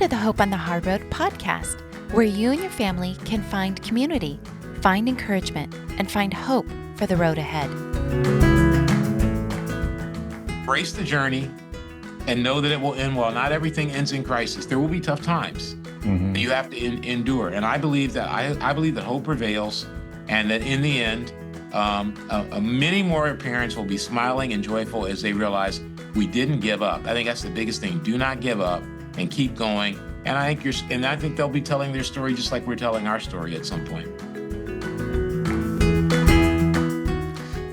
to the Hope on the Hard Road podcast, where you and your family can find community, find encouragement, and find hope for the road ahead. Embrace the journey and know that it will end well. Not everything ends in crisis. There will be tough times. Mm-hmm. You have to endure. And I believe that I believe that hope prevails, and that in the end, many more parents will be smiling and joyful as they realize we didn't give up. I think that's the biggest thing. Do not give up and keep going. And I think they'll be telling their story just like we're telling our story at some point.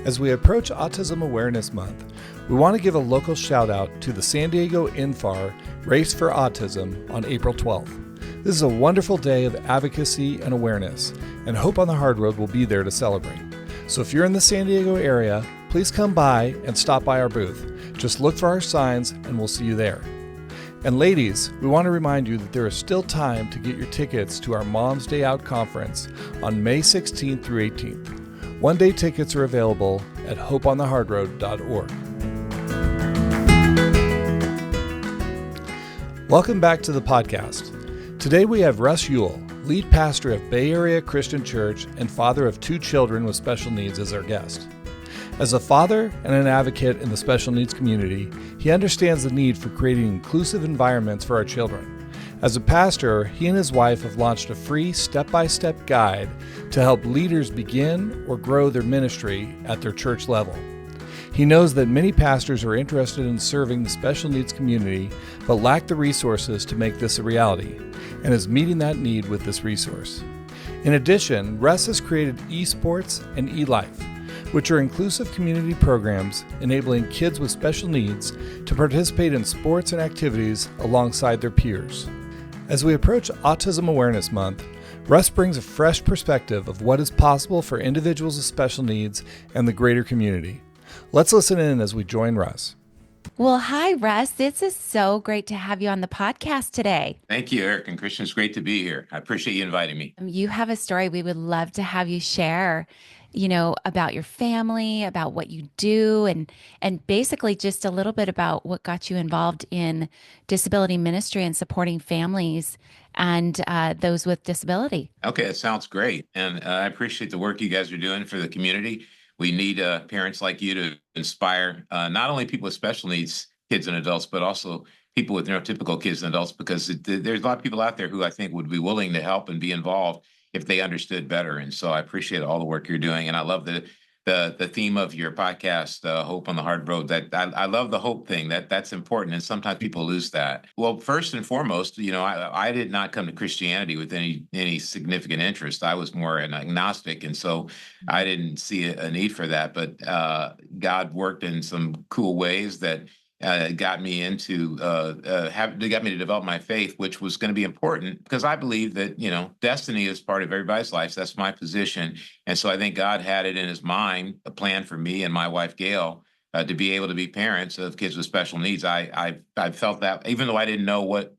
As we approach Autism Awareness Month, we want to give a local shout out to the San Diego INFAR Race for Autism on April 12th. This is a wonderful day of advocacy and awareness, and Hope on the Hard Road will be there to celebrate. So if you're in the San Diego area, please come by and stop by our booth. Just look for our signs and we'll see you there. And ladies, we want to remind you that there is still time to get your tickets to our Mom's Day Out conference on May 16th through 18th. One-day tickets are available at hopeonthehardroad.org. Welcome back to the podcast. Today we have Russ Ewell, lead pastor of Bay Area Christian Church and father of 2 children with special needs, as our guest. As a father and an advocate in the special needs community, he understands the need for creating inclusive environments for our children. As a pastor, he and his wife have launched a free step-by-step guide to help leaders begin or grow their ministry at their church level. He knows that many pastors are interested in serving the special needs community, but lack the resources to make this a reality, and is meeting that need with this resource. In addition, Russ has created eSports and eLife, which are inclusive community programs enabling kids with special needs to participate in sports and activities alongside their peers. As we approach Autism Awareness Month, Russ brings a fresh perspective of what is possible for individuals with special needs and the greater community. Let's listen in as we join Russ. Well, hi, Russ. This is so great to have you on the podcast today. Thank you, Eric and Christian. It's great to be here. I appreciate you inviting me. You have a story we would love to have you share, about your family, about what you do, and basically just a little bit about what got you involved in disability ministry and supporting families and those with disability. Okay, that sounds great. And I appreciate the work you guys are doing for the community. We need parents like you to inspire not only people with special needs, kids and adults, but also people with neurotypical kids and adults, because there's a lot of people out there who I think would be willing to help and be involved if they understood better. And so I appreciate all the work you're doing. And I love the theme of your podcast, Hope on the Hard Road. That I love the hope thing. That's important. And sometimes people lose that. Well, first and foremost, I did not come to Christianity with any significant interest. I was more an agnostic. And so I didn't see a need for that. But God worked in some cool ways that got me into got me to develop my faith, which was going to be important because I believe that destiny is part of everybody's life. So that's my position, and so I think God had it in His mind, a plan for me and my wife Gail to be able to be parents of kids with special needs. I felt that, even though I didn't know what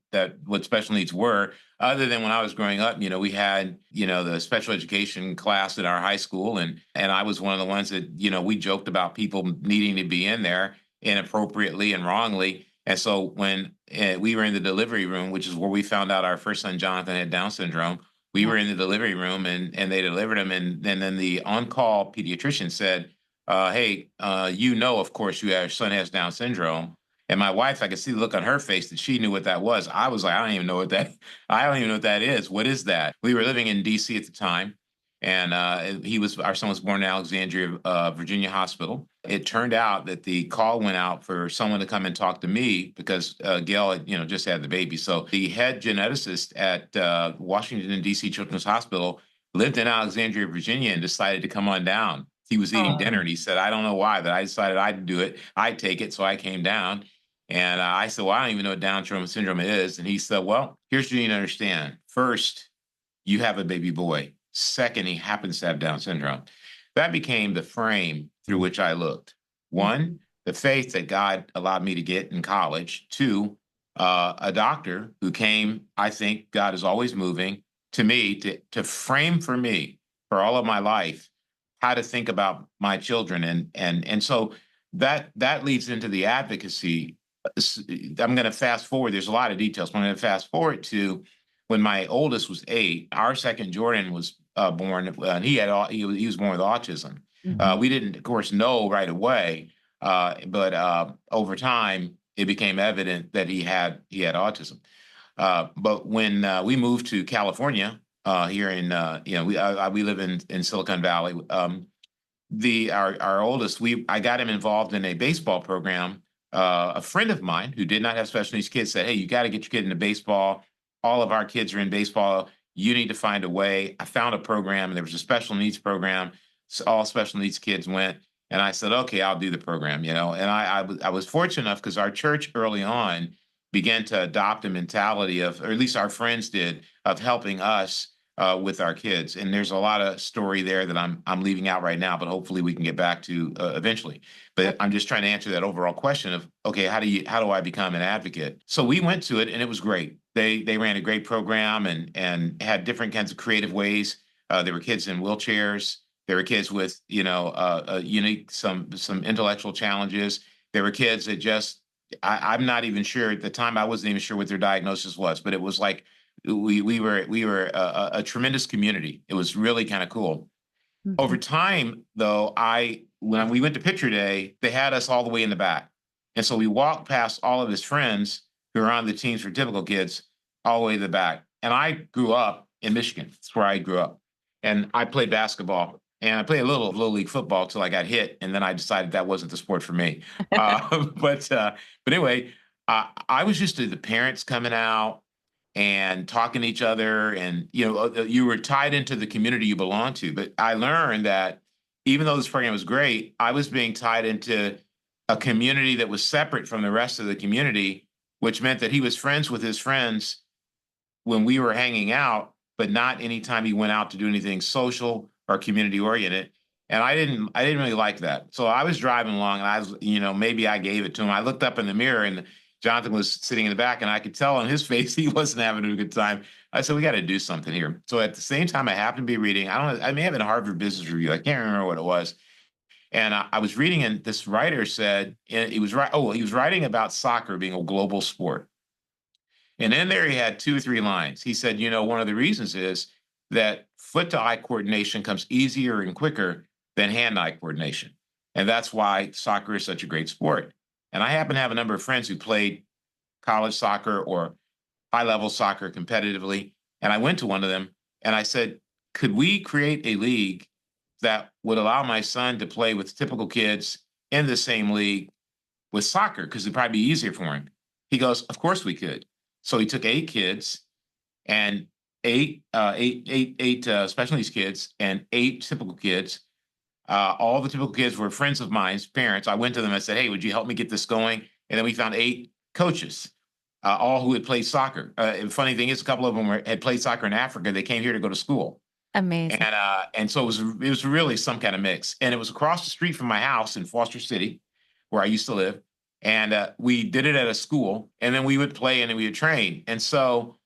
special needs were, other than when I was growing up, we had the special education class in our high school, and I was one of the ones that we joked about people needing to be in there inappropriately and wrongly. And so when we were in the delivery room, which is where we found out our first son, Jonathan, had Down syndrome, we were in the delivery room and they delivered him. And then the on-call pediatrician said, hey, of course, your son has Down syndrome. And my wife, I could see the look on her face that she knew what that was. I was like, I don't even know what that is. What is that? We were living in DC at the time. And our son was born in Alexandria, Virginia Hospital. It turned out that the call went out for someone to come and talk to me because Gail had, just had the baby. So the head geneticist at Washington, D.C. Children's Hospital lived in Alexandria, Virginia, and decided to come on down. He was eating dinner, and he said, I don't know why, but I decided I'd do it. I'd take it. So I came down. And I said, well, I don't even know what Down syndrome is. And he said, well, here's what you need to understand. First, you have a baby boy. Second, he happens to have Down syndrome. That became the frame through which I looked. One, the faith that God allowed me to get in college. Two, a doctor who came, I think God is always moving, to me to frame for me for all of my life how to think about my children. And so that leads into the advocacy I'm going to fast forward. There's a lot of details, but I'm going to fast forward to when my oldest was 8. Our second Jordan was born, and he was born with autism. Mhm. We didn't, of course, know right away, but over time it became evident that he had autism. But when we moved to California, here in we live in Silicon Valley. Our oldest, I got him involved in a baseball program. A friend of mine who did not have special needs kids said, "Hey, you got to get your kid into baseball. All of our kids are in baseball. You need to find a way." I found a program, and there was a special needs program. So all special needs kids went, and I said, "Okay, I'll do the program." And I was fortunate enough because our church early on began to adopt a mentality of, or at least our friends did, of helping us with our kids. And there's a lot of story there that I'm leaving out right now, but hopefully we can get back to eventually. But I'm just trying to answer that overall question of, okay, how do I become an advocate? So we went to it, and it was great. They ran a great program and had different kinds of creative ways. There were kids in wheelchairs. There were kids with unique some intellectual challenges. There were kids that just I'm not even sure at the time. I wasn't even sure what their diagnosis was, but it was like we were a tremendous community. It was really kind of cool. Over Mhm. time, though, when we went to picture day, they had us all the way in the back, and so we walked past all of his friends who were on the teams for typical kids all the way to the back. And I grew up in Michigan. That's where I grew up, and I played basketball. And I played a little of little league football till I got hit, and then I decided that wasn't the sport for me. But anyway, I was used to the parents coming out and talking to each other, and you were tied into the community you belong to. But I learned that even though this program was great, I was being tied into a community that was separate from the rest of the community, which meant that he was friends with his friends when we were hanging out, but not anytime he went out to do anything social or community oriented. And I didn't really like that. So I was driving along, and I was, maybe I gave it to him. I looked up in the mirror, and Jonathan was sitting in the back, and I could tell on his face he wasn't having a good time. I said, "We got to do something here." So at the same time, I happened to be reading, I don't know, I may have been a Harvard Business Review. I can't remember what it was. And I was reading, and this writer said, and he was right. Oh, he was writing about soccer being a global sport. And in there, he had 2 or 3 lines. He said, one of the reasons is that foot to eye coordination comes easier and quicker than hand eye coordination. And that's why soccer is such a great sport. And I happen to have a number of friends who played college soccer or high level soccer competitively. And I went to one of them and I said, "Could we create a league that would allow my son to play with typical kids in the same league with soccer? Because it'd probably be easier for him." He goes, "Of course we could." So he took 8 kids and eight special needs kids and 8 typical kids. All the typical kids were friends of mine's parents. I went to them and said, "Hey, would you help me get this going?" And then we found 8 coaches, all who had played soccer. And funny thing is, a couple of them had played soccer in Africa. They came here to go to school, Amazing. and so it was really some kind of mix. And it was across the street from my house in Foster City, where I used to live. And we did it at a school, and then we would play and then we would train. And so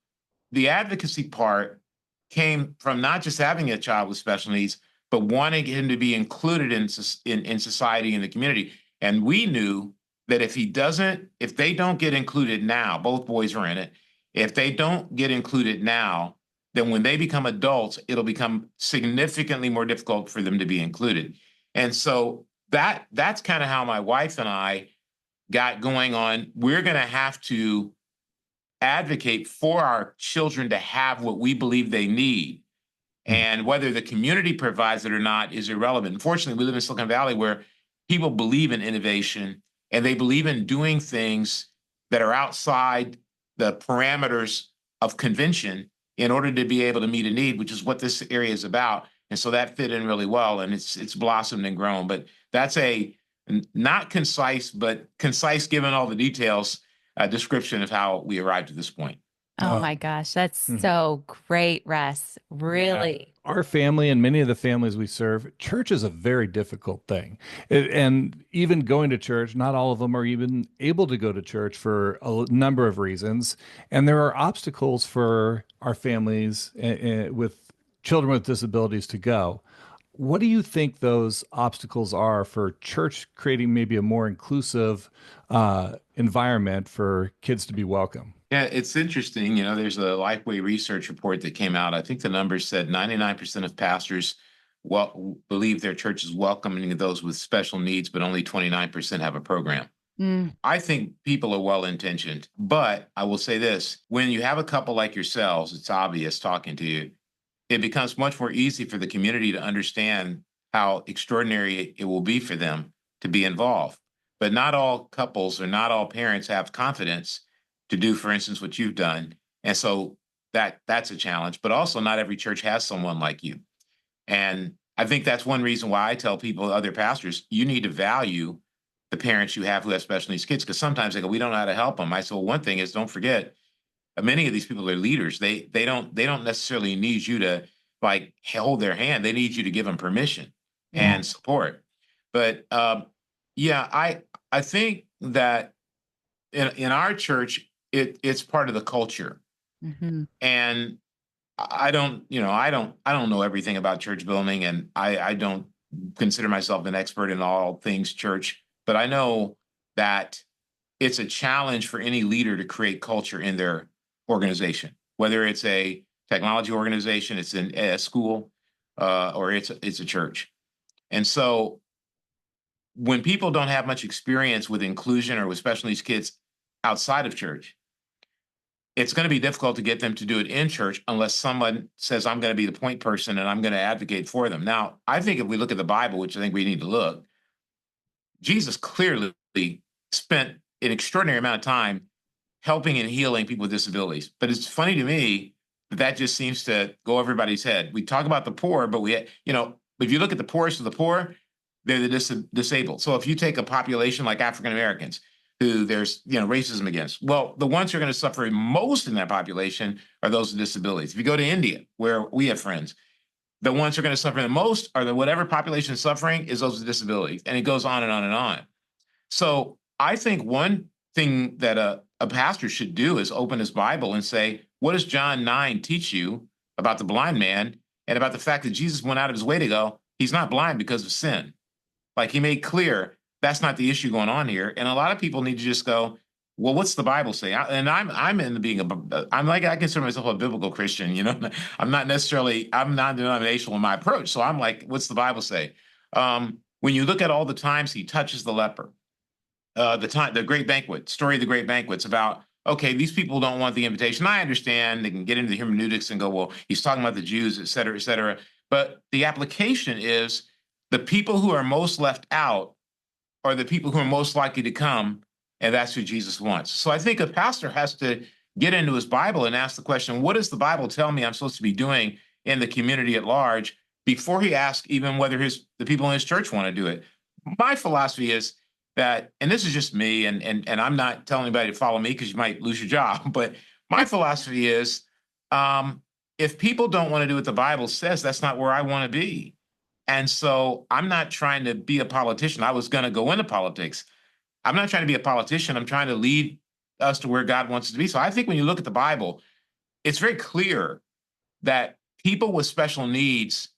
the advocacy part came from not just having a child with special needs, but wanting him to be included in society and the community. And we knew that if they don't get included now, both boys are in it. If they don't get included now, then when they become adults, it'll become significantly more difficult for them to be included. And so that's kind of how my wife and I got going on. We're going to have to advocate for our children to have what we believe they need. And whether the community provides it or not is irrelevant. Unfortunately, we live in Silicon Valley where people believe in innovation and they believe in doing things that are outside the parameters of convention in order to be able to meet a need, which is what this area is about. And so that fit in really well, and it's blossomed and grown. But that's a not concise, but concise given all the details, description of how we arrived at this point. Oh my gosh, that's so great, Russ. Really. Our family and many of the families we serve, church is a very difficult thing. And even going to church, not all of them are even able to go to church for a number of reasons. And there are obstacles for our families with children with disabilities to go. What do you think those obstacles are for church creating maybe a more inclusive environment for kids to be welcome? Yeah, it's interesting. There's a Lifeway research report that came out. I think the numbers said 99% of pastors believe their church is welcoming those with special needs, but only 29% have a program. Mm, I think people are well intentioned, but I will say this: when you have a couple like yourselves, it's obvious talking to you, it becomes much more easy for the community to understand how extraordinary it will be for them to be involved. But not all couples or not all parents have confidence to do, for instance, what you've done. And so that's a challenge. But also not every church has someone like you. And I think that's one reason why I tell people, other pastors, you need to value the parents you have who have special needs kids, because sometimes they go, we don't know how to help them. I said, well, one thing is, don't forget, many of these people are leaders. They don't necessarily need you to like hold their hand. They need you to give them permission yeah. and support. But yeah, I think that in our church, it's part of the culture. Hmm. And I don't know everything about church building, and I don't consider myself an expert in all things church, but I know that it's a challenge for any leader to create culture in their organization, whether it's a technology organization, it's in a school, or it's a church. And so when people don't have much experience with inclusion or with special needs kids outside of church, it's going to be difficult to get them to do it in church unless someone says, I'm going to be the point person and I'm going to advocate for them. Now, I think if we look at the Bible, which I think we need to look, Jesus clearly spent an extraordinary amount of time helping and healing people with disabilities. But it's funny to me that that just seems to go over everybody's head. We talk about the poor, but if you look at the poorest of the poor, they're the disabled. So if you take a population like African Americans, who there's racism against, well, the ones who are going to suffer most in that population are those with disabilities. If you go to India, where we have friends, the ones who are going to suffer the most are the whatever population is suffering is those with disabilities, and it goes on and on and on. So I think one thing that a pastor should do is open his Bible and say, what does John 9 teach you about the blind man and about the fact that Jesus went out of his way to go, he's not blind because of sin. Like, he made clear that's not the issue going on here. And a lot of people need to just go, well, what's the Bible say? I'm in being I'm like, I consider myself a biblical Christian, I'm not denominational in my approach. So I'm like, what's the Bible say? When you look at all the times he touches the leper, the great banquet, story of the great banquet's about, okay, these people don't want the invitation. I understand they can get into the hermeneutics and go, well, he's talking about the Jews, et cetera, et cetera. But the application is the people who are most left out are the people who are most likely to come, and that's who Jesus wants. So I think a pastor has to get into his Bible and ask the question, what does the Bible tell me I'm supposed to be doing in the community at large, before he asks even whether the people in his church want to do it. My philosophy is that, and this is just me, and I'm not telling anybody to follow me because you might lose your job, but my philosophy is, if people don't want to do what the Bible says, that's not where I want to be. And so I'm not trying to be a politician. I was going to go into politics. I'm not trying to be a politician. I'm trying to lead us to where God wants us to be. So I think when you look at the Bible, it's very clear that people with special needs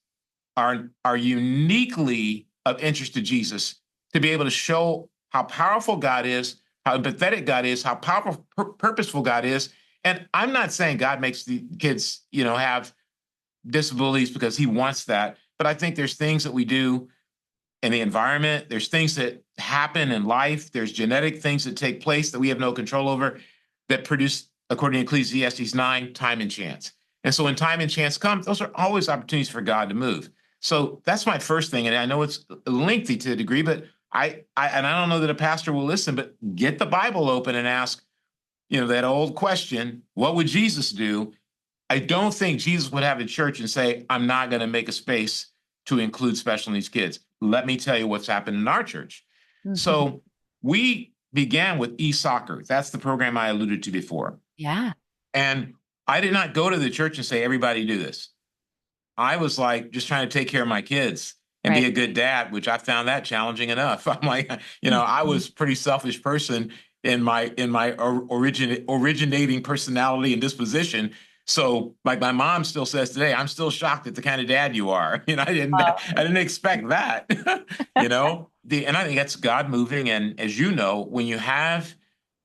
are uniquely of interest to Jesus, to be able to show how powerful God is, how empathetic God is, how powerful, purposeful God is. And I'm not saying God makes the kids, have disabilities because he wants that. But I think there's things that we do in the environment. There's things that happen in life. There's genetic things that take place that we have no control over, that produce, according to Ecclesiastes 9, time and chance. And so when time and chance come, those are always opportunities for God to move. So that's my first thing. And I know it's lengthy to a degree, but I don't know that a pastor will listen, but get the Bible open and ask, that old question, what would Jesus do? I don't think Jesus would have a church and say, I'm not going to make a space to include special needs kids. Let me tell you what's happened in our church. Hmm. So we began with e-soccer. That's the program I alluded to before. Yeah. And I did not go to the church and say, everybody do this. I was like, just trying to take care of my kids and be Right. a good dad, which I found that challenging enough. I'm like, I Mhm. was a pretty selfish person in my originating personality and disposition. So like my mom still says today, I'm still shocked at the kind of dad you are. I didn't expect that. And I think that's God moving. And as you know, when you have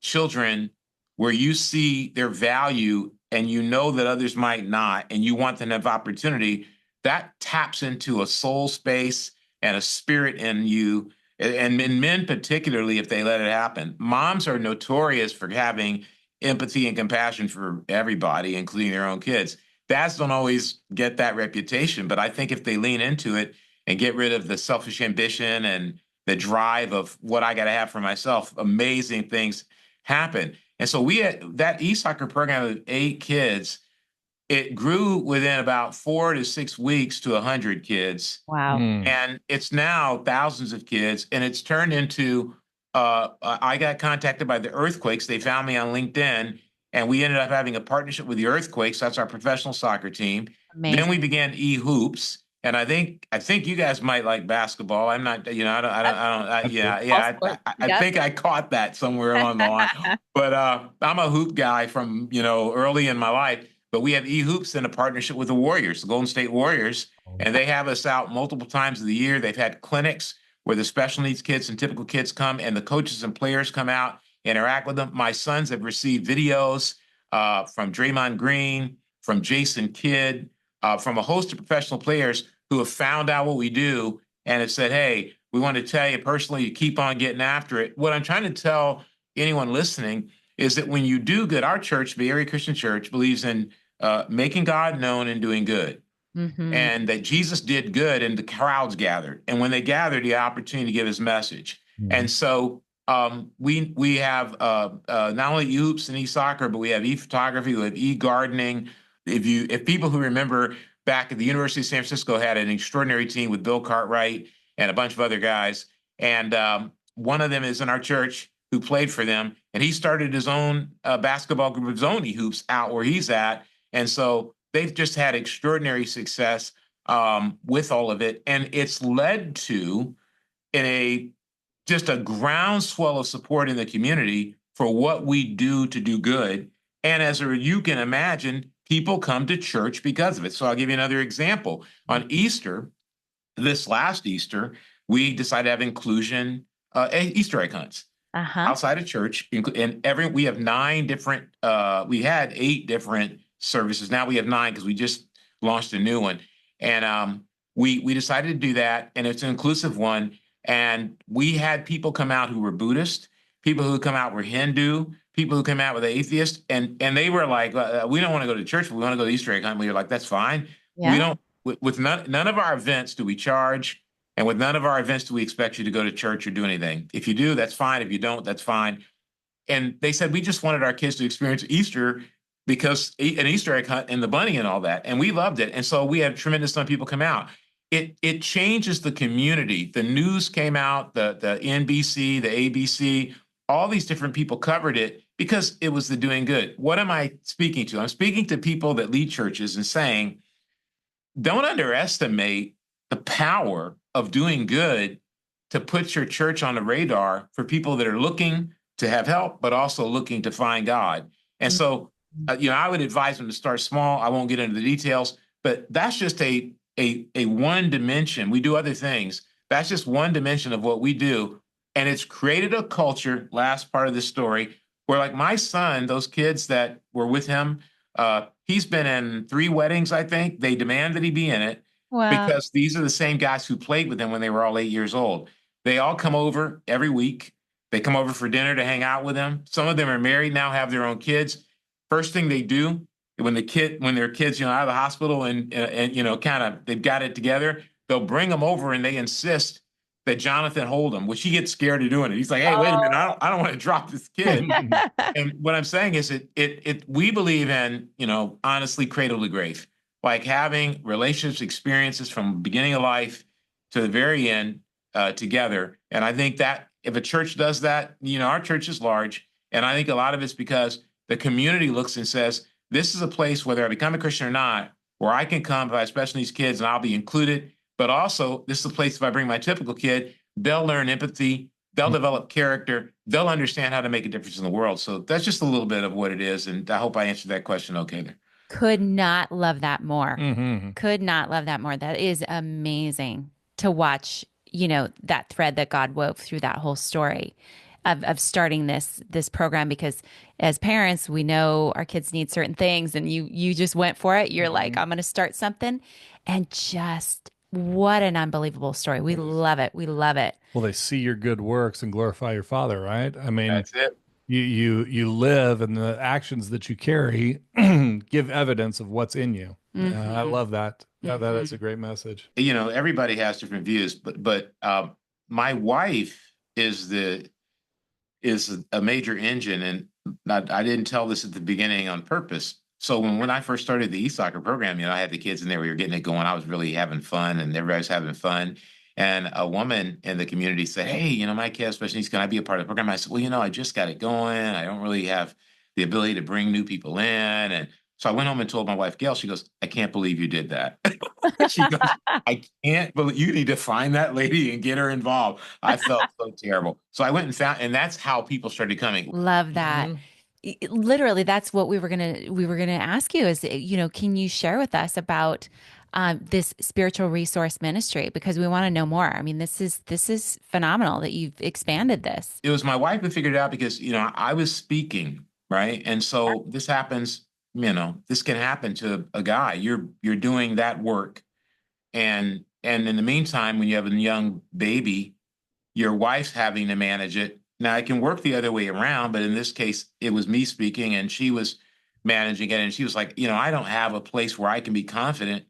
children where you see their value and you know that others might not, and you want them to have opportunity, that taps into a soul space and a spirit in you. And in men, particularly, if they let it happen, moms are notorious for having empathy and compassion for everybody, including their own kids. Dads don't always get that reputation, but I think if they lean into it and get rid of the selfish ambition and the drive of what I got to have for myself, amazing things happen. And so we had that e-soccer program of 8 kids. It grew within about 4 to 6 weeks to 100 kids, Wow. Mm. and it's now thousands of kids, and it's turned into I got contacted by the Earthquakes. They found me on LinkedIn, and we ended up having a partnership with the Earthquakes. That's our professional soccer team. Then we Amazing. began eHoops, and I think you guys might like basketball. I'm not, yeah, All yeah. sports. I Yep. think I caught that somewhere along the line. But I'm a hoop guy from early in my life. But we have eHoops in a partnership with the Warriors, the Golden State Warriors, and they have us out multiple times of the year. They've had clinics where the special needs kids and typical kids come, and the coaches and players come out, interact with them. My sons have received videos from Draymond Green, from Jason Kidd, from a host of professional players who have found out what we do and have said, hey, we want to tell you personally, you keep on getting after it. What I'm trying to tell anyone listening is that when you do good, our church, Bay Area Christian Church, believes in making God known and doing good, Hmm. and that Jesus did good and the crowds gathered. And when they gathered, the opportunity to give his message. And so we have not only e-hoops and e-soccer, but we have e-photography, we have e-gardening. If people who remember back at the University of San Francisco had an extraordinary team with Bill Cartwright and a bunch of other guys. And one of them is in our church who played for them. And he started his own basketball group of his own e-hoops out where he's at. And so they've just had extraordinary success with all of it, and it's led to in a just a groundswell of support in the community for what we do to do good. And you can imagine, people come to church because of it. So I'll give you another example. On Easter, this last Easter, we decided to have inclusion Easter egg hunts Uh-huh. outside of church, and we have 9 different. We had 8 different services. Now we have 9 because we just launched a new one, and we decided to do that, and it's an inclusive one. And we had people come out who were Buddhist, people who come out were Hindu, people who come out with atheists, and they were like, we don't want to go to church, but we want to go to Easter egg hunt. We were like, that's fine. We Yeah. don't. With none of our events do we charge. And with none of our events do we expect you to go to church or do anything. If you do, that's fine. If you don't, that's fine. And they said, we just wanted our kids to experience Easter because an Easter egg hunt and the bunny and all that. And we loved it. And so we had a tremendous amount of people come out. It changes the community. The news came out, the NBC, the ABC, all these different people covered it because it was the doing good. What am I speaking to? I'm speaking to people that lead churches and saying, don't underestimate the power of doing good to put your church on the radar for people that are looking to have help, but also looking to find God. And so, I would advise them to start small. I won't get into the details, but that's just a one dimension. We do other things. That's just one dimension of what we do. And it's created a culture, last part of the story, where like my son, those kids that were with him, he's been in 3 weddings, I think. They demand that he be in it Wow. because these are the same guys who played with him when they were all 8 years old. They all come over every week. They come over for dinner to hang out with him. Some of them are married now, have their own kids. First thing they do when their kids, out of the hospital and kind of they've got it together, they'll bring them over and they insist that Jonathan hold them, which he gets scared of doing it. He's like, hey, wait a minute, I don't want to drop this kid. And what I'm saying is we believe in, honestly, cradle to grave, like having relationships, experiences from beginning of life to the very end together. And I think that if a church does that, our church is large. And I think a lot of it's because the community looks and says, this is a place, whether I become a Christian or not, where I can come if I have special needs kids and I'll be included. But also, this is a place if I bring my typical kid, they'll learn empathy, they'll develop character, they'll understand how to make a difference in the world. So that's just a little bit of what it is. And I hope I answered that question okay there. Could not love that more. Mm-hmm. Could not love that more. That is amazing to watch, that thread that God wove through that whole story of starting this program, because as parents, we know our kids need certain things, and you just went for it. You're like, Mm-hmm. I'm going to start something, and just what an unbelievable story. We love it. We love it. Well, they see your good works and glorify your Father, right? I mean, That's it. you live, and the actions that you carry give evidence of what's in you. I Hmm. love that. That is Hmm. a great message. Everybody has different views, but my wife is a major engine, and I didn't tell this at the beginning on purpose. So when I first started the e-soccer program, I had the kids in there, we were getting it going. I was really having fun, and everybody's having fun. And a woman in the community said, "Hey, my kid has special needs. Can I be a part of the program?" I said, "Well, I just got it going. I don't really have the ability to bring new people in." And so I went home and told my wife, Gail. She goes, "I can't believe you did that." She goes, "I can't believe you need to find that lady and get her involved." I felt so terrible. So I went and found, and that's how people started coming. Love that. Hmm. Literally, that's what we were gonna ask you is, can you share with us about this spiritual resource ministry, because we want to know more. I mean, this is phenomenal that you've expanded this. It was my wife who figured it out because, I was speaking, right? And so this happens, this can happen to a guy. You're doing that work. And in the meantime, when you have a young baby, your wife's having to manage it. Now it can work the other way around, but in this case, it was me speaking and she was managing it. And she was like, I don't have a place where I can be confident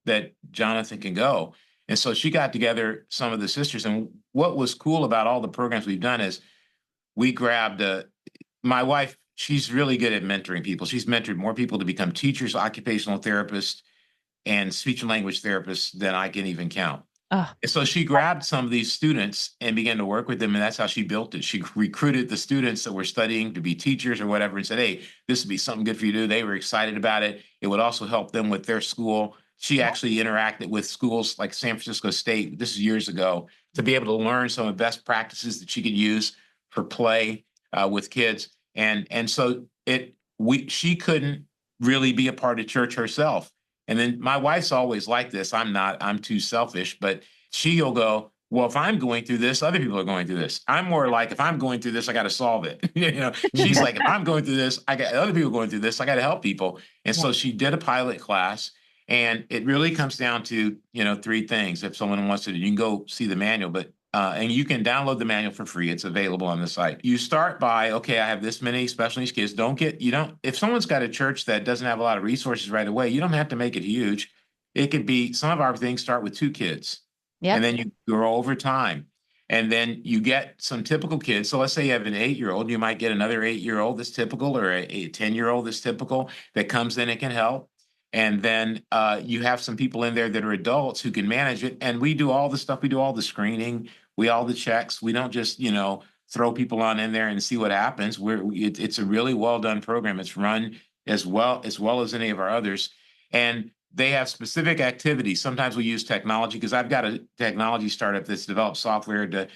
that Jonathan can go. And so she got together some of the sisters. And what was cool about all the programs we've done is we grabbed my wife. She's really good at mentoring people. She's mentored more people to become teachers, occupational therapists, and speech and language therapists than I can even count. Oh, And so she grabbed some of these students and began to work with them. And that's how she built it. She recruited the students that were studying to be teachers or whatever and said, "Hey, this would be something good for you to do." They were excited about it. It would also help them with their school. She actually interacted with schools like San Francisco State, this is years ago, to be able to learn some of the best practices that she could use for play with kids. And so she couldn't really be a part of church herself. And then my wife's always like this. I'm too selfish, but she'll go, "Well, if I'm going through this, other people are going through this." I'm more like, if I'm going through this, I got to solve it. She's like, if I'm going through this, I got other people going through this, I got to help people. And yeah. so she did a pilot class, and it really comes down to, three things. If someone wants to, you can go see the manual, but and you can download the manual for free. It's available on the site. You start by, okay, I have this many special needs kids. If someone's got a church that doesn't have a lot of resources right away, you don't have to make it huge. It could be, some of our things start with 2 kids, and Yep. then you grow over time. And then you get some typical kids. So let's say you have an 8-year-old, you might get another 8-year-old that's typical, or a 10-year-old that's typical that comes in and can help. And then you have some people in there that are adults who can manage it. And we do all the stuff. We do all the screening. All the checks. We don't just, throw people on in there and see what happens. It's a really well done program. It's run as well as any of our others. And they have specific activities. Sometimes we use technology, because I've got a technology startup that's developed software to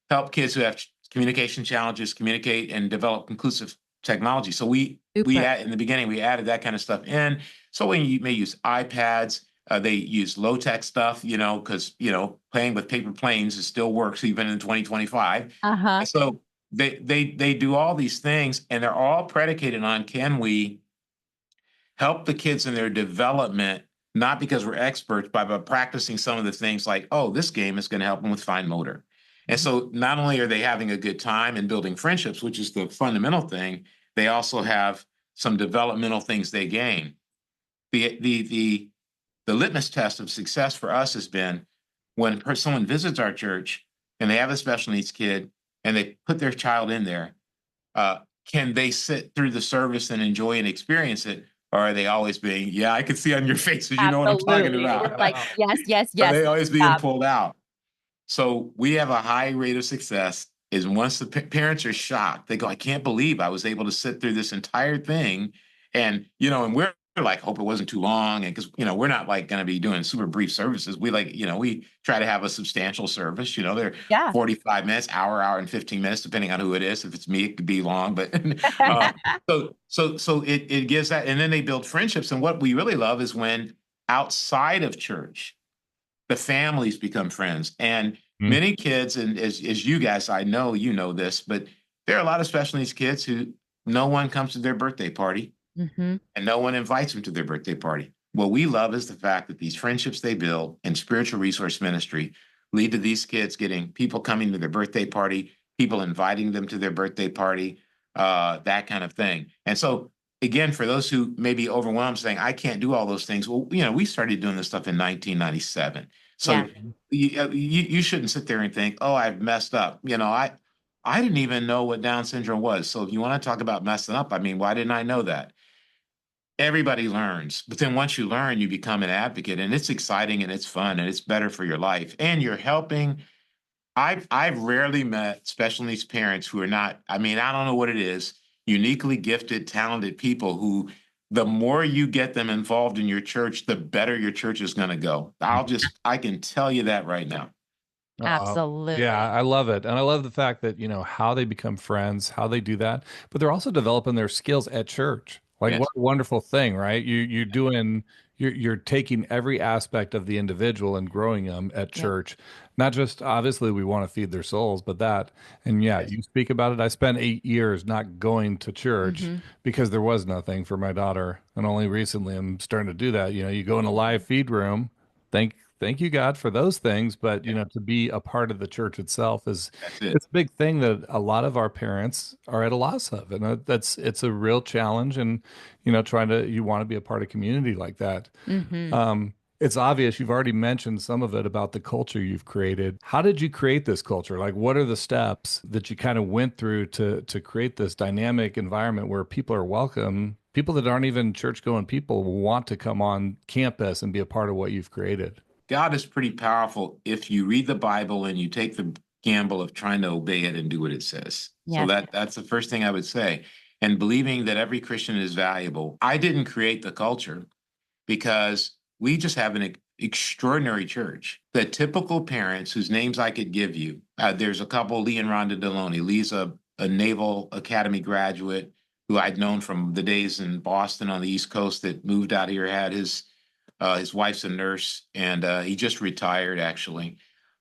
help kids who have communication challenges communicate and develop inclusive technology. So Super. in the beginning, we added that kind of stuff in. So we may use iPads. They use low tech stuff, because playing with paper planes still works even in 2025. Uh-huh. And so they do all these things, and they're all predicated on, can we help the kids in their development, not because we're experts, but by practicing some of the things like, oh, this game is going to help them with fine motor. And so not only are they having a good time and building friendships, which is the fundamental thing, they also have some developmental things they gain. The litmus test of success for us has been when someone visits our church and they have a special needs kid and they put their child in there, can they sit through the service and enjoy and experience it? Or are they always being, yeah, I can see on your faces, you know what I'm talking Absolutely. We're about. like, yes, yes, Are yes. they always being Yeah. pulled out? So we have a high rate of success. Is once the parents are shocked, they go, "I can't believe I was able to sit through this entire thing." And, and we're like, hope it wasn't too long. And because, we're not like going to be doing super brief services. We like, we try to have a substantial service. They're Yeah. 45 minutes, hour and 15 minutes, depending on who it is. If it's me, it could be long, but so it gives that. And then they build friendships. And what we really love is when outside of church, the families become friends. And many kids, and as you guys, I know you know this, but there are a lot of special needs kids who no one comes to their birthday party Mm-hmm. and no one invites them to their birthday party. What we love is the fact that these friendships they build in spiritual resource ministry lead to these kids getting people coming to their birthday party, people inviting them to their birthday party, that kind of thing. And so, again, for those who may be overwhelmed saying, I can't do all those things. Well, we started doing this stuff in 1997. Yeah. So you shouldn't sit there and think, oh, I've messed up. I didn't even know what Down syndrome was. So if you want to talk about messing up, I mean, why didn't I know that? Everybody learns, but then once you learn, you become an advocate, and it's exciting and it's fun and it's better for your life. And you're helping. I've rarely met special needs parents who are not, I mean, I don't know what it is, uniquely gifted, talented people who the more you get them involved in your church, the better your church is going to go. I can tell you that right now. Absolutely. Yeah, I love it. And I love the fact that, how they become friends, how they do that, but they're also developing their skills at church. Like Yes. what a wonderful thing, right? You're taking every aspect of the individual and growing them at Yep. church. Not just obviously we want to feed their souls, but that. And yeah, Yes. you speak about it. I spent 8 years not going to church Mm-hmm. because there was nothing for my daughter. And only recently I'm starting to do that. You go in a live feed room. Thank you, God, for those things. But to be a part of the church itself That's it. it's a big thing that a lot of our parents are at a loss of, and it's a real challenge. And you want to be a part of community like that. Mm-hmm. It's obvious you've already mentioned some of it about the culture you've created. How did you create this culture? Like, what are the steps that you kind of went through to create this dynamic environment where people are welcome? People that aren't even church going people want to come on campus and be a part of what you've created. God is pretty powerful if you read the Bible and you take the gamble of trying to obey it and do what it says. So Yes. that's the first thing I would say. And believing that every Christian is valuable. I didn't create the culture because we just have an extraordinary church. The typical parents whose names I could give you, there's a couple, Lee and Rhonda Deloney. Lee's a Naval Academy graduate who I'd known from the days in Boston on the East Coast that moved out here, had his wife's a nurse, and he just retired, actually.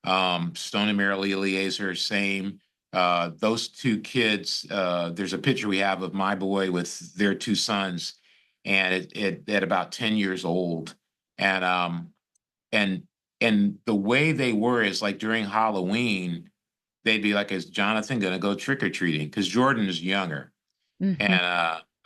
Stone and Merrill Eliezer, same. Those two kids, there's a picture we have of my boy with their two sons, and it at about 10 years old. And and the way they were is like during Halloween, they'd be like, is Jonathan going to go trick-or-treating? Because Jordan is younger. Mm-hmm. And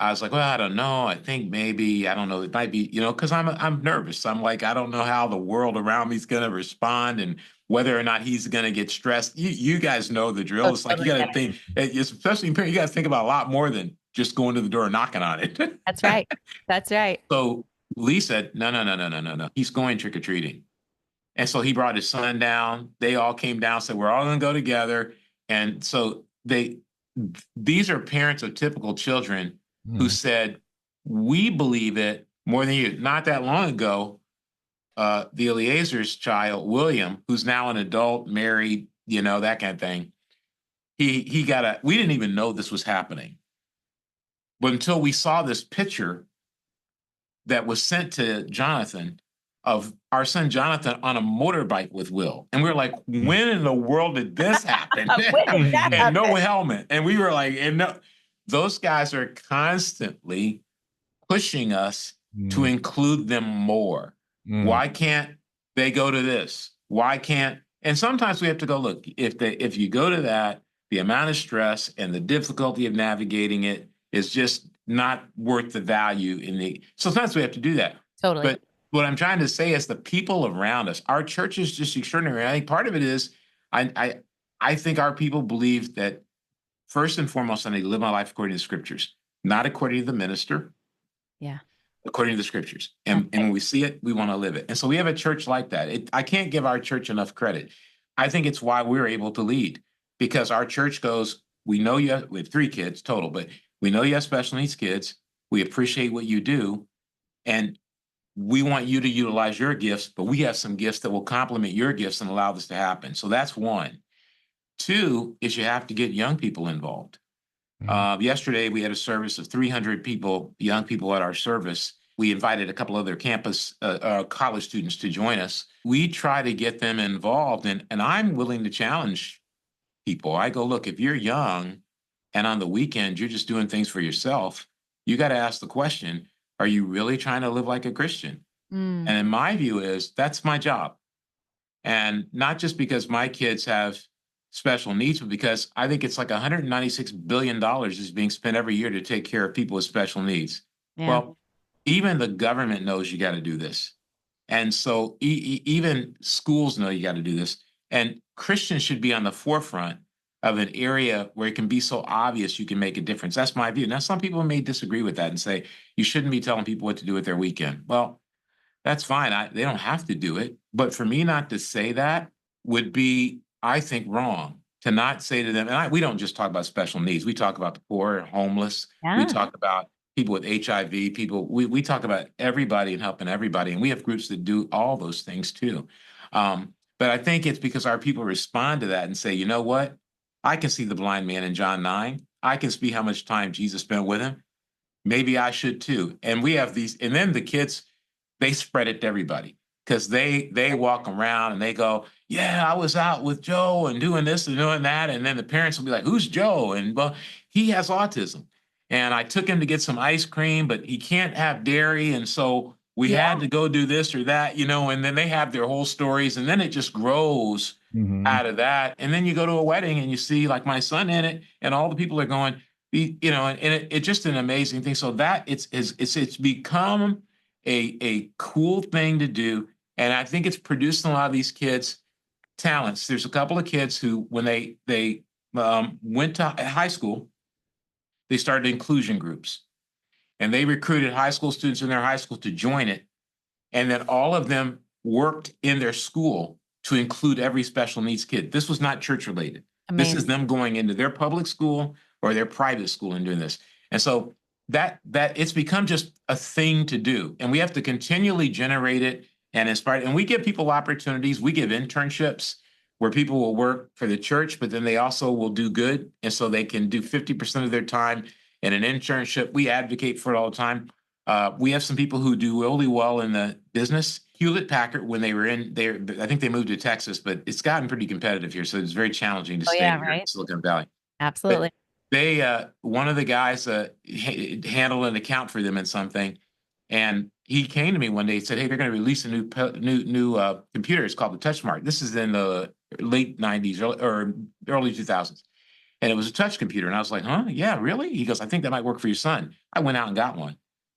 I was like, well, I don't know. I think maybe, I don't know. It might be, because I'm nervous. I'm like, I don't know how the world around me is going to respond and whether or not he's going to get stressed. You guys know the drill. Oh, It's like you totally got get to it. think, especially in parents, you got to think about a lot more than just going to the door and knocking on it. That's right. That's right. So Lee said, no, no, no, no, no, no, no. He's going trick or treating. And so he brought his son down. They all came down, said, we're all going to go together. And so these are parents of typical children who said, we believe it more than you. Not that long ago, the Eliezer's child, William, who's now an adult, married, that kind of thing, we didn't even know this was happening. But until we saw this picture that was sent to Jonathan of our son Jonathan on a motorbike with Will. And we were like, when in the world did this happen? When did that And no happen? helmet. And we were like, and no, those guys are constantly pushing us to include them more. Why can't they go to this? Why can't, and sometimes we have to go, look, if you go to that, the amount of stress and the difficulty of navigating it is just not worth the value so sometimes we have to do that. Totally. But what I'm trying to say is the people around us, our church is just extraordinary. I think part of it is, I think our people believe that first and foremost, I need to live my life according to the scriptures, not according to the minister. Yeah. According to the scriptures. And when we see it, we want to live it. And so we have a church like that. I can't give our church enough credit. I think it's why we're able to lead, because our church goes, we know we have 3 kids total, but we know you have special needs kids. We appreciate what you do. And we want you to utilize your gifts, but we have some gifts that will complement your gifts and allow this to happen. So that's one. Two is you have to get young people involved. Mhm. Yesterday, we had a service of 300 people, young people at our service. We invited a couple other campus college students to join us. We try to get them involved, and I'm willing to challenge people. I go, look, if you're young and on the weekend you're just doing things for yourself, you got to ask the question, are you really trying to live like a Christian? Mm. And in my view is that's my job. And not just because my kids have special needs, but because I think it's like $196 billion is being spent every year to take care of people with special needs. Yeah. Well, even the government knows you got to do this. And so even schools know you got to do this. And Christians should be on the forefront of an area where it can be so obvious you can make a difference. That's my view. Now, some people may disagree with that and say you shouldn't be telling people what to do with their weekend. Well, that's fine. They don't have to do it. But for me not to say that would be, I think, wrong. To not say to them, and we don't just talk about special needs. We talk about the poor, homeless. We Yeah. talk about people with HIV, people. We talk about everybody and helping everybody. And we have groups that do all those things too. But I think it's because our people respond to that and say, you know what? I can see the blind man in John 9. I can see how much time Jesus spent with him. Maybe I should too. And we have these, and then the kids, they spread it to everybody because they walk around and they go, yeah, I was out with Joe and doing this and doing that. And then the parents will be like, who's Joe? And well, he has autism. And I took him to get some ice cream, but he can't have dairy. And so we Yeah. had to go do this or that, and then they have their whole stories. And then it just grows Mhm. out of that. And then you go to a wedding and you see like my son in it, and all the people are going, it's just an amazing thing. So that it's become a cool thing to do. And I think it's produced a lot of these kids' talents. There's a couple of kids who, when they went to high school, they started inclusion groups, and they recruited high school students in their high school to join it. And then all of them worked in their school to include every special needs kid. This was not church related. This is Amazing. them going into their public school or their private school and doing this. And so that it's become just a thing to do. And we have to continually generate it and inspire it. And we give people opportunities. We give internships where people will work for the church, but then they also will do good. And so they can do 50% of their time in an internship. We advocate for it all the time. We have some people who do really well in the business. Hewlett Packard, when they were in there, I think they moved to Texas, but it's gotten pretty competitive here. So it's very challenging to Oh, stay yeah, here in right. Silicon Valley. But Absolutely. one of the guys handled an account for them in something, and he came to me one day and said, "Hey, they're going to release a new computer. It's called the TouchSmart. This is in the late '90s or early 2000s, and it was a touch computer." And I was like, "Huh? Yeah, really?" He goes, "I think that might work for your son." I went out and got one,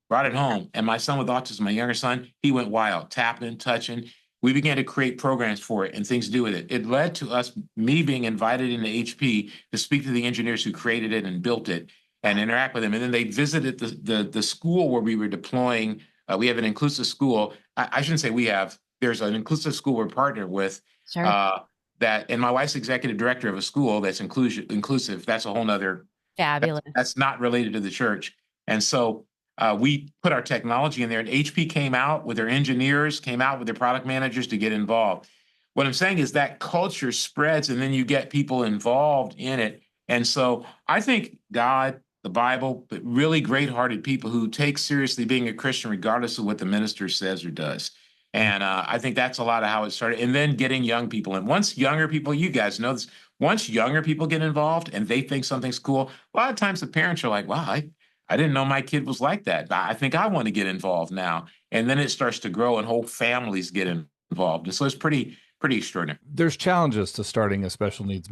brought it home, and my son with autism, my younger son, he went wild, tapping, touching. We began to create programs for it and things to do with it. It led to me being invited into HP to speak to the engineers who created it and built it and interact with them. And then they visited the school where we were deploying. We have an inclusive school. I shouldn't say we have. There's an inclusive school we're partnered with. Sure. Uh, and my wife's executive director of a school that's inclusive. That's a whole nother. That's Fabulous. not related to the church. And so we put our technology in there, and HP came out with their engineers, came out with their product managers to get involved. What I'm saying is that culture spreads, and then you get people involved in it. And so I think God, the Bible, but really great-hearted people who take seriously being a Christian, regardless of what the minister says or does. And I think that's a lot of how it started. And then getting young people. And once younger people, you guys know this, once younger people get involved and they think something's cool, a lot of times the parents are like, wow, I didn't know my kid was like that. I think I want to get involved now. And then it starts to grow and whole families get involved. And so it's pretty extraordinary. There's challenges to starting a special needs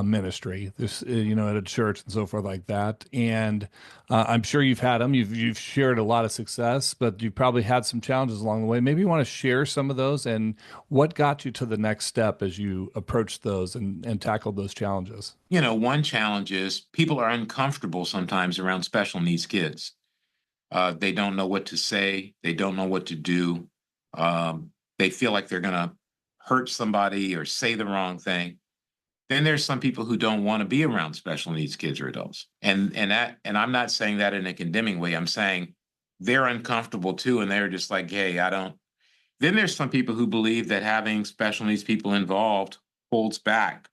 ministry, this at a church and so forth like that. And I'm sure you've had them. You've shared a lot of success, but you've probably had some challenges along the way. Maybe you want to share some of those and what got you to the next step as you approached those and tackled those challenges. One challenge is people are uncomfortable sometimes around special needs kids. They don't know what to say. They don't know what to do. They feel like they're going to hurt somebody or say the wrong thing. Then there's some people who don't want to be around special needs kids or adults. And I'm not saying that in a condemning way. I'm saying they're uncomfortable too. And they're just like, hey, I don't. Then there's some people who believe that having special needs people involved holds back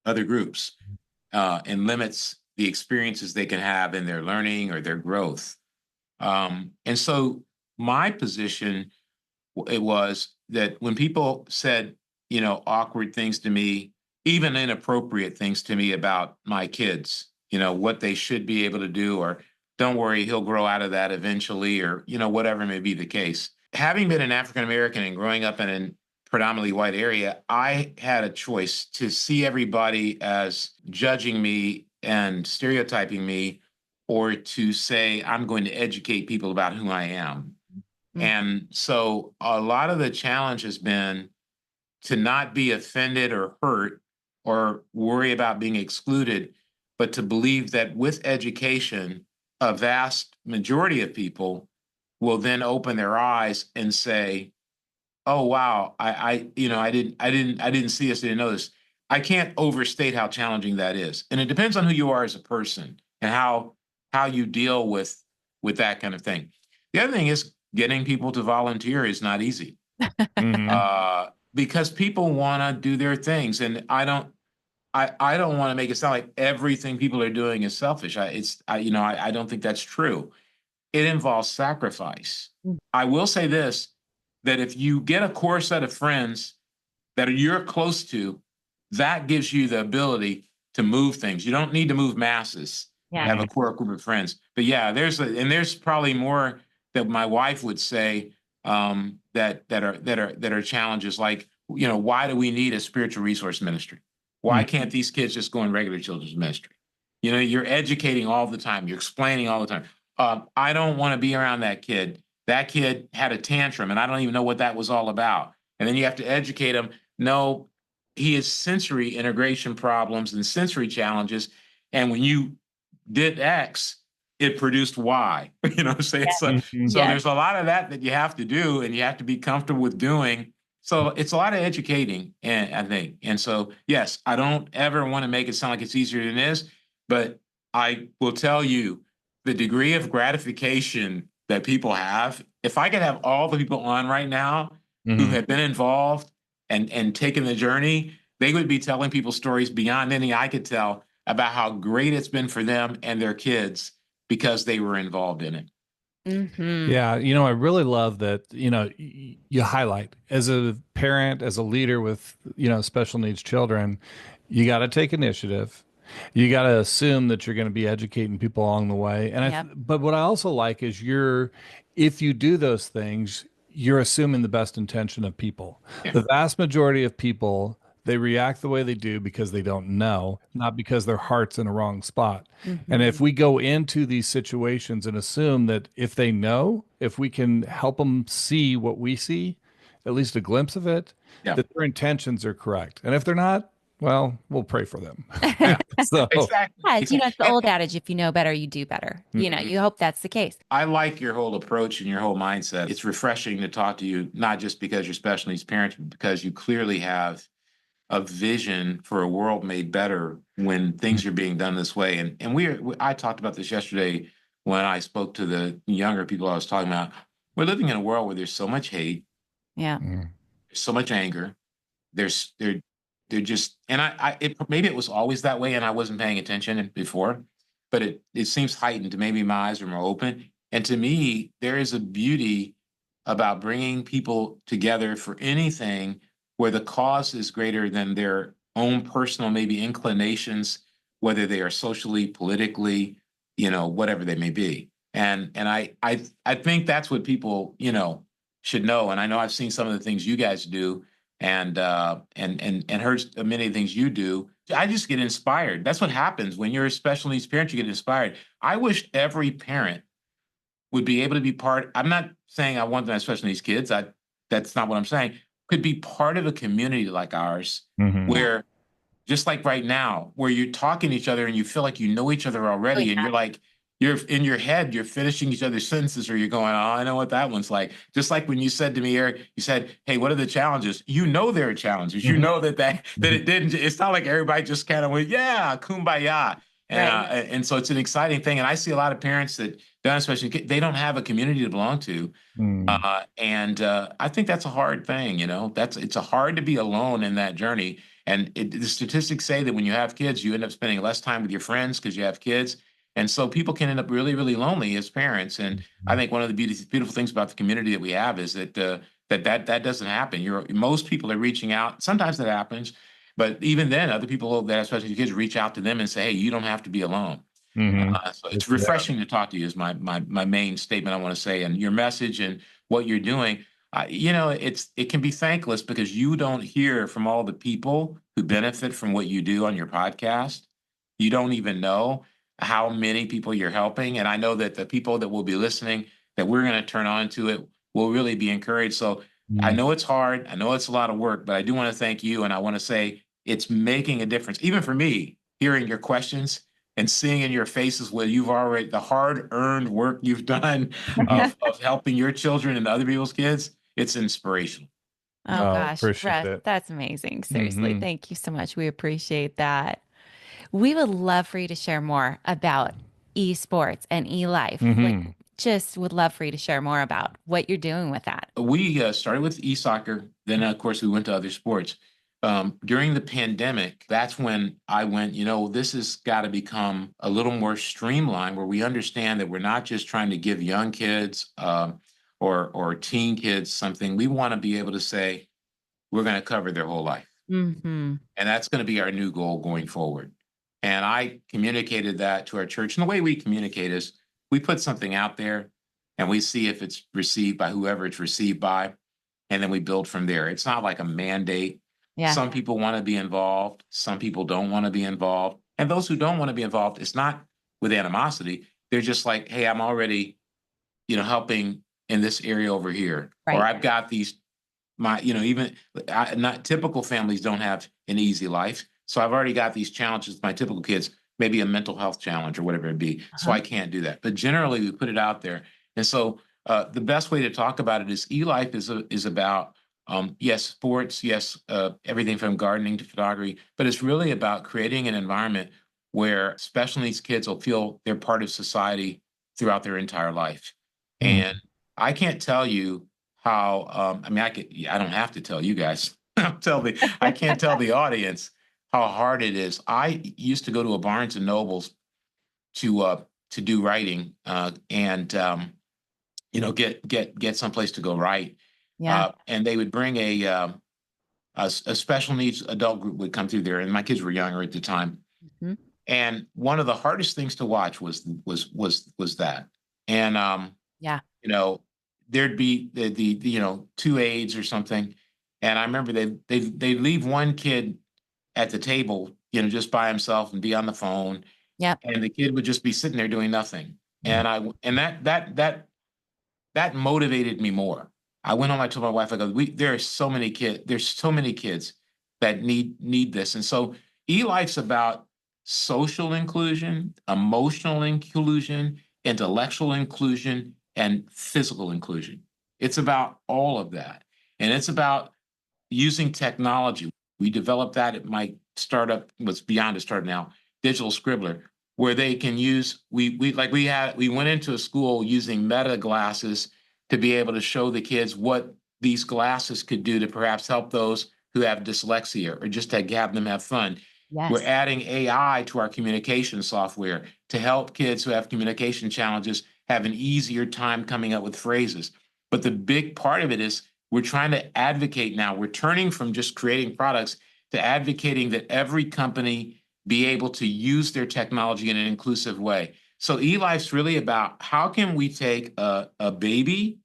other groups and limits the experiences they can have in their learning or their growth. And so my position, it was that when people said, awkward things to me, even inappropriate things to me about my kids, what they should be able to do, or don't worry, he'll grow out of that eventually, or, whatever may be the case. Having been an African American and growing up in a predominantly white area, I had a choice to see everybody as judging me and stereotyping me, or to say, I'm going to educate people about who I am. And so a lot of the challenge has been to not be offended or hurt or worry about being excluded, but to believe that with education, a vast majority of people will then open their eyes and say, "Oh wow, I didn't see this, didn't know this." I can't overstate how challenging that is, and it depends on who you are as a person and how you deal with that kind of thing. The other thing is getting people to volunteer is not easy because people want to do their things, and I don't want to make it sound like everything people are doing is selfish. I don't think that's true. It involves sacrifice. I will say this, that if you get a core set of friends that you're close to, that gives you the ability to move things. You don't need to move masses. Yeah. Have a core group of friends. But yeah, there's probably more that my wife would say that are challenges, like, why do we need a spiritual resource ministry? Why can't these kids just go in regular children's ministry? You're educating all the time. You're explaining all the time. I don't want to be around that kid. That kid had a tantrum, and I don't even know what that was all about. And then you have to educate him. No, he has sensory integration problems and sensory challenges. And when you did X, it produced Y. You know what I'm saying? So there's a lot of that you have to do, and you have to be comfortable with doing. So it's a lot of educating, and I think. And so, yes, I don't ever want to make it sound like it's easier than it is, but I will tell you the degree of gratification that people have. If I could have all the people on right now who have been involved and taken the journey, they would be telling people stories beyond any I could tell about how great it's been for them and their kids because they were involved in it. Yeah, I really love that, you highlight as a parent, as a leader with, special needs children, you got to take initiative. You got to assume that you're going to be educating people along the way. And but what I also like is if you do those things, you're assuming the best intention of people. Yeah. The vast majority of people, they react the way they do because they don't know, not because their heart's in a wrong spot. And if we go into these situations and assume that if they know, if we can help them see what we see, at least a glimpse of it, that their intentions are correct. And if they're not, well, we'll pray for them. So, exactly. Yeah, it's the old adage, if you know better, you do better. You hope that's the case. I like your whole approach and your whole mindset. It's refreshing to talk to you, not just because you're special needs parents, but because you clearly have a vision for a world made better when things are being done this way. And I talked about this yesterday when I spoke to the younger people I was talking about. We're living in a world where there's so much hate. Yeah. So much anger. They're just, and maybe it was always that way and I wasn't paying attention before, but it seems heightened to maybe my eyes are more open. And to me, there is a beauty about bringing people together for anything where the cause is greater than their own personal, maybe inclinations, whether they are socially, politically, whatever they may be. And I think that's what people, should know. And I know I've seen some of the things you guys do and heard many of the things you do. I just get inspired. That's what happens when you're a special needs parent, you get inspired. I wish every parent would be able to be part. I'm not saying I want them as special needs kids. That's not what I'm saying. Could be part of a community like ours, where just like right now, where you're talking to each other and you feel like you know each other already, and you're like, you're in your head, you're finishing each other's sentences, or you're going, oh, I know what that one's like. Just like when you said to me, Eric, you said, hey, what are the challenges? You know there are challenges. You know that it didn't, it's not like everybody just kind of went, yeah, kumbaya. Right. And so it's an exciting thing. And I see a lot of parents that don't, especially they don't have a community to belong to. Mm. I think that's a hard thing, it's a hard to be alone in that journey. And the statistics say that when you have kids, you end up spending less time with your friends because you have kids. And so people can end up really, really lonely as parents. And I think one of the beautiful things about the community that we have is that doesn't happen. Most people are reaching out. Sometimes that happens, but even then, other people that have special kids reach out to them and say, "Hey, you don't have to be alone." Mm-hmm. So it's refreshing to talk to you is my main statement I want to say, and your message and what you're doing. It can be thankless because you don't hear from all the people who benefit from what you do on your podcast. You don't even know how many people you're helping, and I know that the people that will be listening, that we're going to turn on to it, will really be encouraged. So I Mm. know it's hard, I know it's a lot of work, but I do want to thank you, and I want to say it's making a difference, even for me, hearing your questions and seeing in your faces what you've already the hard-earned work you've done of helping your children and other people's kids. It's inspirational. Oh Oh, gosh, appreciate Russ, it. that's amazing. Seriously, Mm-hmm. thank you so much. We appreciate that. We would love for you to share more about esports and e-life. Like, Mm-hmm. just would love for you to share more about what you're doing with that. We started with e-soccer, then of course we went to other sports. During the pandemic, that's when I went, this has got to become a little more streamlined where we understand that we're not just trying to give young kids or teen kids something. We want to be able to say, we're going to cover their whole life. Hmm. And that's going to be our new goal going forward. And I communicated that to our church. And the way we communicate is we put something out there and we see if it's received by whoever it's received by. And then we build from there. It's not like a mandate. Yeah. Some people want to be involved. Some people don't want to be involved. And those who don't want to be involved, it's not with animosity. They're just like, hey, I'm already, helping in this area over here. Or Right. I've got these even not typical families don't have an easy life. So I've already got these challenges. My typical kids, maybe a mental health challenge or whatever it be. So Uh-huh. I can't do that. But generally, we put it out there. And so the best way to talk about it is e-life is about yes, sports, yes, everything from gardening to photography, but it's really about creating an environment where special needs kids will feel they're part of society throughout their entire life. And I can't tell you how I don't have to tell you guys. I can't tell the audience how hard it is. I used to go to a Barnes and Nobles to do writing and get someplace to go write. Yeah. And they would bring a special needs adult group would come through there, and my kids were younger at the time. Mhm. And one of the hardest things to watch was that. And Yeah. you know, there'd be the two aides or something. And I remember they'd leave one kid at the table, just by himself and be on the phone, Yep. and the kid would just be sitting there doing nothing. Mm. And that motivated me more. I went home, I told my wife, I go, there's so many kids that need this. And so eLife's about social inclusion, emotional inclusion, intellectual inclusion, and physical inclusion. It's about all of that. And it's about using technology. We developed that at my startup, what's beyond a startup now, Digital Scribbler, where they can use, we went into a school using meta glasses to be able to show the kids what these glasses could do to perhaps help those who have dyslexia or just to have them have fun. We're Yes. adding AI to our communication software to help kids who have communication challenges have an easier time coming up with phrases. But the big part of it is we're trying to advocate now. We're turning from just creating products to advocating that every company be able to use their technology in an inclusive way. So eLife's really about how can we take a baby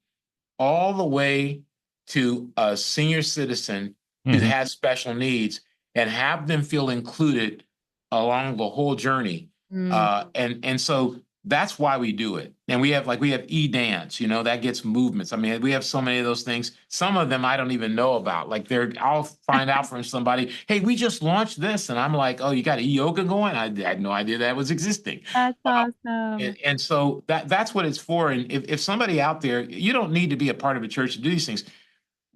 all the way to a senior citizen who Mhm. has special needs and have them feel included along the whole journey. Mm. And so that's why we do it. And we have e-dance, that gets movements. I mean, we have so many of those things. Some of them I don't even know about. I'll find out from somebody, hey, we just launched this. And I'm like, oh, you got e-yoga going? I had no idea that was existing. That's And, awesome. and so that's what it's for. And if somebody out there, you don't need to be a part of a church to do these things.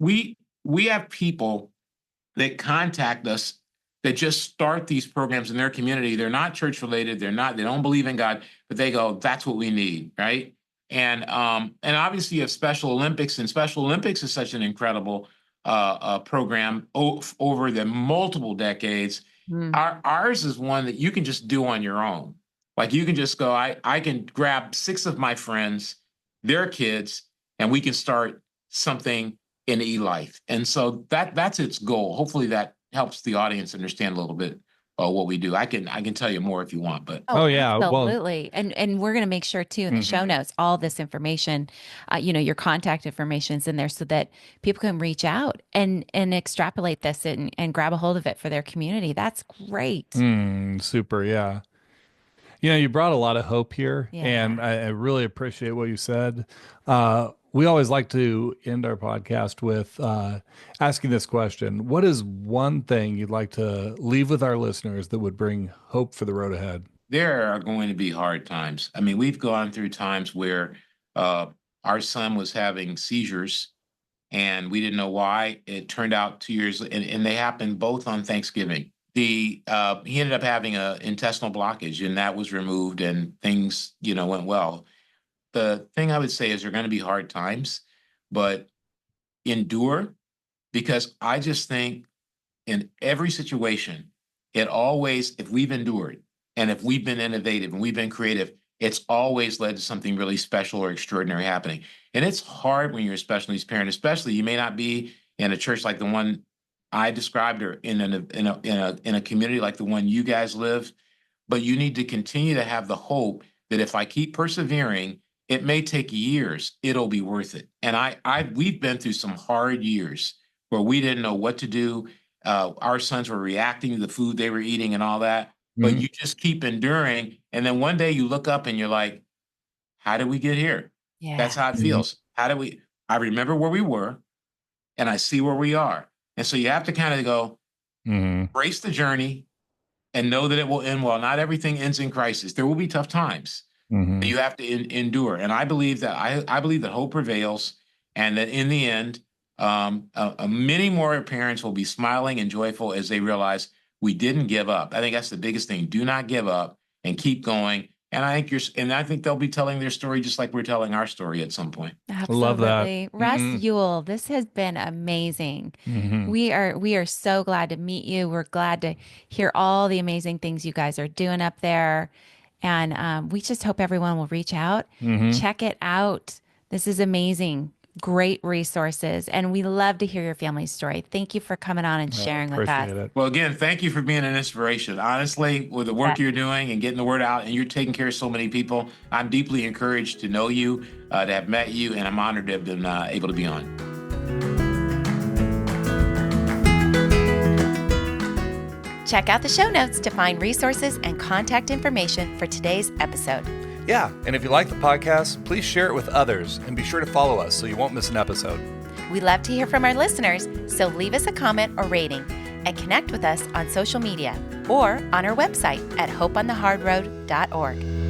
We we have people that contact us that just start these programs in their community. They're not church related. They don't believe in God, but they go, that's what we need, right? And obviously you have Special Olympics, and Special Olympics is such an incredible program over the multiple decades. Mm. Ours is one that you can just do on your own. Like you can just go, I can grab 6 of my friends, their kids, and we can start something in eLife. And so that's its goal. Hopefully that helps the audience understand a little bit what we do. I can tell you more if you want, but Oh, yeah. Well, absolutely. And we're going to make sure too in the show notes, all this information, your contact information is in there so that people can reach out and extrapolate this and grab a hold of it for their community. That's great. super. Yeah. You brought a lot of hope here, Yeah. and I really appreciate what you said. We always like to end our podcast with asking this question. What is one thing you'd like to leave with our listeners that would bring hope for the road ahead? There are going to be hard times. I mean, we've gone through times where our son was having seizures and we didn't know why. It turned out 2 years, and they happened both on Thanksgiving. He ended up having an intestinal blockage, and that was removed, and things, went well. The thing I would say is there are going to be hard times, but endure, because I just think in every situation, if we've endured and if we've been innovative and we've been creative, it's always led to something really special or extraordinary happening. And it's hard when you're a special needs parent, especially you may not be in a church like the one I described, or in a community like the one you guys live, but you need to continue to have the hope that if I keep persevering, it may take years, it'll be worth it. And we've been through some hard years where we didn't know what to do. Our sons were reacting to the food they were eating and all that, but you just keep enduring. And then one day you look up and you're like, how did we get here? Yeah. That's how it feels. I remember where we were and I see where we are. And so you have to kind of go, embrace the journey and know that it will end well. Not everything ends in crisis. There will be tough times. You have to endure. And I believe that I believe that hope prevails, and that in the end, many more parents will be smiling and joyful as they realize we didn't give up. I think that's the biggest thing. Do not give up and keep going. And I think they'll be telling their story just like we're telling our story at some point. Absolutely. Love that. Russ Ewell, this has been amazing. We are so glad to meet you. We're glad to hear all the amazing things you guys are doing up there. And we just hope everyone will reach out, check it out. This is amazing. Great resources. And we love to hear your family's story. Thank you for coming on and sharing with us. Appreciate it. Well, again, thank you for being an inspiration. Honestly, with the work you're doing and getting the word out, and you're taking care of so many people, I'm deeply encouraged to know you, to have met you, and I'm honored to have been able to be on. Check out the show notes to find resources and contact information for today's episode. Yeah, and if you like the podcast, please share it with others and be sure to follow us so you won't miss an episode. We love to hear from our listeners, so leave us a comment or rating and connect with us on social media or on our website at hopeonthehardroad.org.